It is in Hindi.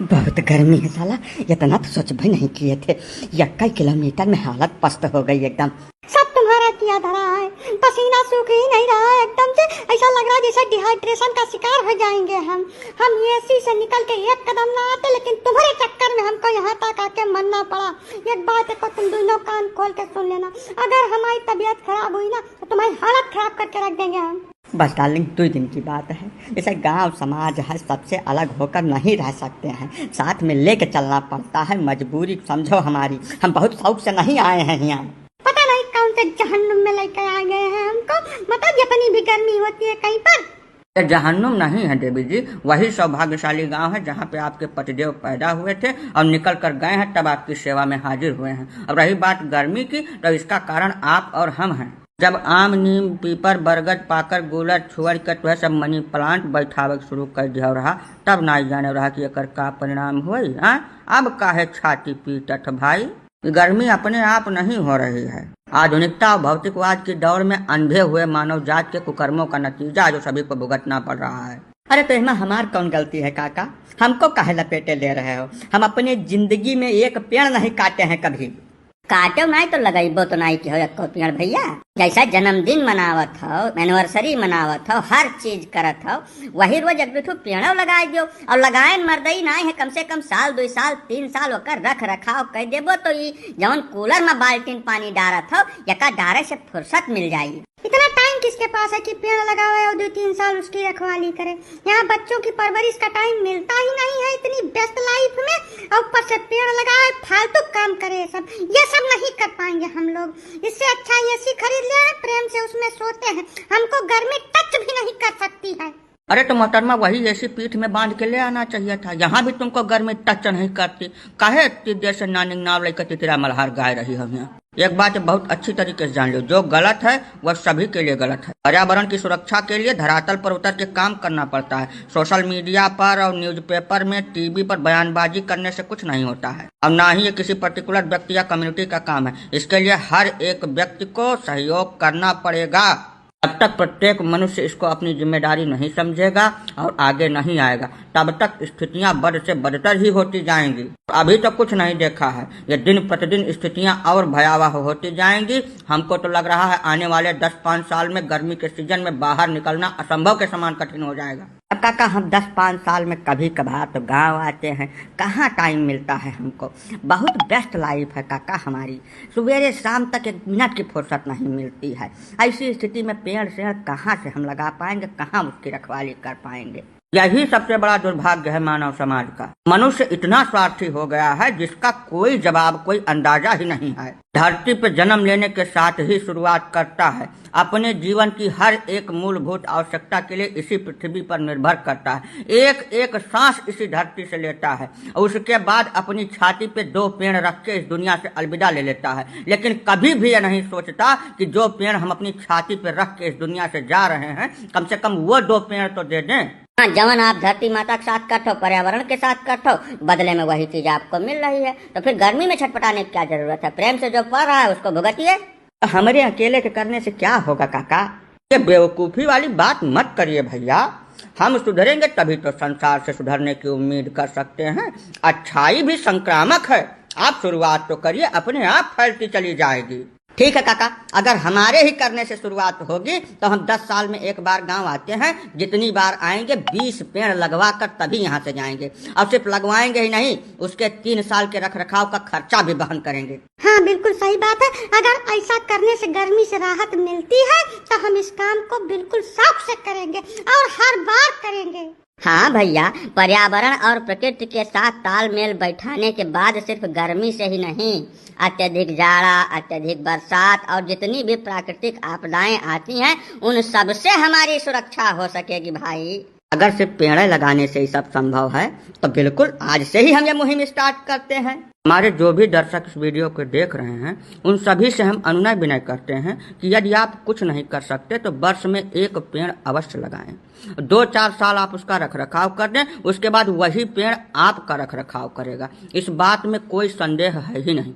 बहुत गर्मी है साला। इतना तो सोच भी नहीं किए थे। 21 किलोमीटर में हालत पस्त हो गई एकदम। सब तुम्हारा किया धरा है, पसीना सूख ही नहीं रहा है एकदम से। ऐसा लग रहा है जैसे डिहाइड्रेशन का शिकार हो जाएंगे हम एसी से निकल के एक कदम ना आते, लेकिन तुम्हारे चक्कर में हमको यहाँ तक आके मरना पड़ा। एक बात को तुम दोनों कान खोल के सुन लेना, अगर हमारी तबीयत खराब हुई ना तो तुम्हारी हालत खराब करके रख देंगे हम। बस डार्लिंग 2 दिन की बात है। जैसे गांव समाज है, सबसे अलग होकर नहीं रह सकते हैं, साथ में लेके चलना पड़ता है। मजबूरी समझो हमारी, हम बहुत शौक से नहीं आए हैं यहाँ। पता नहीं कौन से जहन्नुम में लेकर आ गए हैं हमको। मतलब जितनी भी गर्मी होती है कहीं पर। जहन्नुम नहीं है देवी जी, वही सौभाग्यशाली गांव है जहाँ पे आपके पतिदेव पैदा हुए थे और निकल कर गए हैं, तब आपकी सेवा में हाजिर हुए हैं। अब रही बात गर्मी की, तो इसका कारण आप और हम हैं। जब आम, नीम, पीपर, बरगद, पाकर, गुलर छोड़ कर तो सब मनी प्लांट बैठावे शुरू कर दिया रहा, तब ना जाने रहा कि एकर का परिणाम हुई। अब काहे छाती पीटत भाई। गर्मी अपने आप नहीं हो रही है, आधुनिकता और भौतिकवाद की दौड़ में अंधे हुए मानव जात के कुकर्मों का नतीजा जो सभी को भुगतना पड़ रहा है। अरे तो इसमें हमार कौन गलती है काका? हमको काहे लपेटे ले रहे हो? हम अपने जिंदगी में एक पेड़ नहीं काटे हैं कभी। काटो नहीं तो लगाइबो तो नहीं हो एको पेड़ भैया। जैसा जन्मदिन मनावत हो, एनिवर्सरी मनावत हो, हर चीज करत हो, वही रोज एक दो पेड़ लगा दो। और लगाए मर्दई नहीं है, कम से कम साल 2 साल 3 साल होकर रख रखाव कर देबो तो ये जवन कूलर में बाल्टीन पानी डारत हो यका डारे से फुर्सत मिल जाएगी। इतना टाइम किसके पास है कि पेड़ लगावे और 2-3 साल उसकी रखवाली करे। यहाँ बच्चों की परवरिश का टाइम मिलता ही नहीं है इतनी व्यस्त लाइफ में, और ऊपर से पेड़ लगाए फालतू काम करे। ये सब नहीं कर पाएंगे हम लोग। इससे अच्छा एसी खरीद ले, प्रेम से उसमें सोते हैं, हमको गर्मी टच भी नहीं कर सकती है। अरे तो मोहतरमा वही ऐसी पीठ में बांध के ले आना चाहिए था, यहाँ भी तुमको गर्मी टच नहीं करती। काहे इतनी देर से नानी नाव लेकर तितरा मल्हार गाय रही हम यहाँ। एक बात बहुत अच्छी तरीके से जान लो, जो गलत है वह सभी के लिए गलत है। पर्यावरण की सुरक्षा के लिए धरातल पर उतर के काम करना पड़ता है। सोशल मीडिया पर और न्यूज़पेपर में, टीवी पर बयानबाजी करने से कुछ नहीं होता है, और ना ही ये किसी पर्टिकुलर व्यक्ति या कम्युनिटी का काम है। इसके लिए हर एक व्यक्ति को सहयोग करना पड़ेगा। जब तक प्रत्येक मनुष्य इसको अपनी जिम्मेदारी नहीं समझेगा और आगे नहीं आएगा, तब तक स्थितियां बद से बदतर ही होती जाएंगी। अभी तो कुछ नहीं देखा है, ये दिन प्रतिदिन स्थितियां और भयावह होती जाएंगी। हमको तो लग रहा है आने वाले 10-5 साल में गर्मी के सीजन में बाहर निकलना असंभव के समान कठिन हो जाएगा। अब काका हम 10-5 साल में कभी कभार तो गांव आते हैं, कहाँ टाइम मिलता है हमको। बहुत बेस्ट लाइफ है काका हमारी, सवेरे शाम तक 1 मिनट की फुर्सत नहीं मिलती है। ऐसी स्थिति में पेड़ शेड़ कहाँ से हम लगा पाएंगे, कहाँ उसकी रखवाली कर पाएंगे। यही सबसे बड़ा दुर्भाग्य है मानव समाज का। मनुष्य इतना स्वार्थी हो गया है जिसका कोई जवाब, कोई अंदाजा ही नहीं है। धरती पर जन्म लेने के साथ ही शुरुआत करता है, अपने जीवन की हर एक मूलभूत आवश्यकता के लिए इसी पृथ्वी पर निर्भर करता है। एक एक सांस इसी धरती से लेता है और उसके बाद अपनी छाती पे 2 पेड़ रख के इस दुनिया से अलविदा ले लेता है। लेकिन कभी भी यह नहीं सोचता कि जो पेड़ हम अपनी छाती पे रख के इस दुनिया से जा रहे हैं, कम से कम वो 2 पेड़ तो दे दें। जवन आप धरती माता के साथ करते हो, पर्यावरण के साथ करते हो, बदले में वही चीज आपको मिल रही है, तो फिर गर्मी में छटपटाने की क्या जरूरत है। प्रेम से जो पड़ रहा है उसको भुगतिए। हमारे अकेले के करने से क्या होगा काका? ये बेवकूफी वाली बात मत करिए भैया। हम सुधरेंगे तभी तो संसार से सुधरने की उम्मीद कर सकते हैं। अच्छाई भी संक्रामक है, आप शुरुआत तो करिए, अपने आप फैलती चली जाएगी। ठीक है काका, अगर हमारे ही करने से शुरुआत होगी तो हम 10 साल में एक बार गांव आते हैं। जितनी बार आएंगे 20 पेड़ लगवा कर तभी यहाँ से जाएंगे, और सिर्फ लगवाएंगे ही नहीं, उसके 3 साल के रख रखाव का खर्चा भी वहन करेंगे। हाँ बिल्कुल सही बात है। अगर ऐसा करने से गर्मी से राहत मिलती है तो हम इस काम को बिल्कुल शौक से करेंगे और हर बार करेंगे। हाँ भैया, पर्यावरण और प्रकृति के साथ तालमेल बैठाने के बाद सिर्फ गर्मी से ही नहीं, अत्यधिक जाड़ा, अत्यधिक बरसात और जितनी भी प्राकृतिक आपदाएं आती हैं, उन सब से हमारी सुरक्षा हो सकेगी भाई। अगर सिर्फ पेड़ लगाने से ही सब संभव है तो बिल्कुल आज से ही हम ये मुहिम स्टार्ट करते हैं। हमारे जो भी दर्शक इस वीडियो को देख रहे हैं, उन सभी से हम अनुनय विनय करते हैं कि यदि आप कुछ नहीं कर सकते तो वर्ष में 1 पेड़ अवश्य लगाएं। 2-4 साल आप उसका रख रखाव कर दें, उसके बाद वही पेड़ आपका रख रखाव करेगा। इस बात में कोई संदेह है ही नहीं।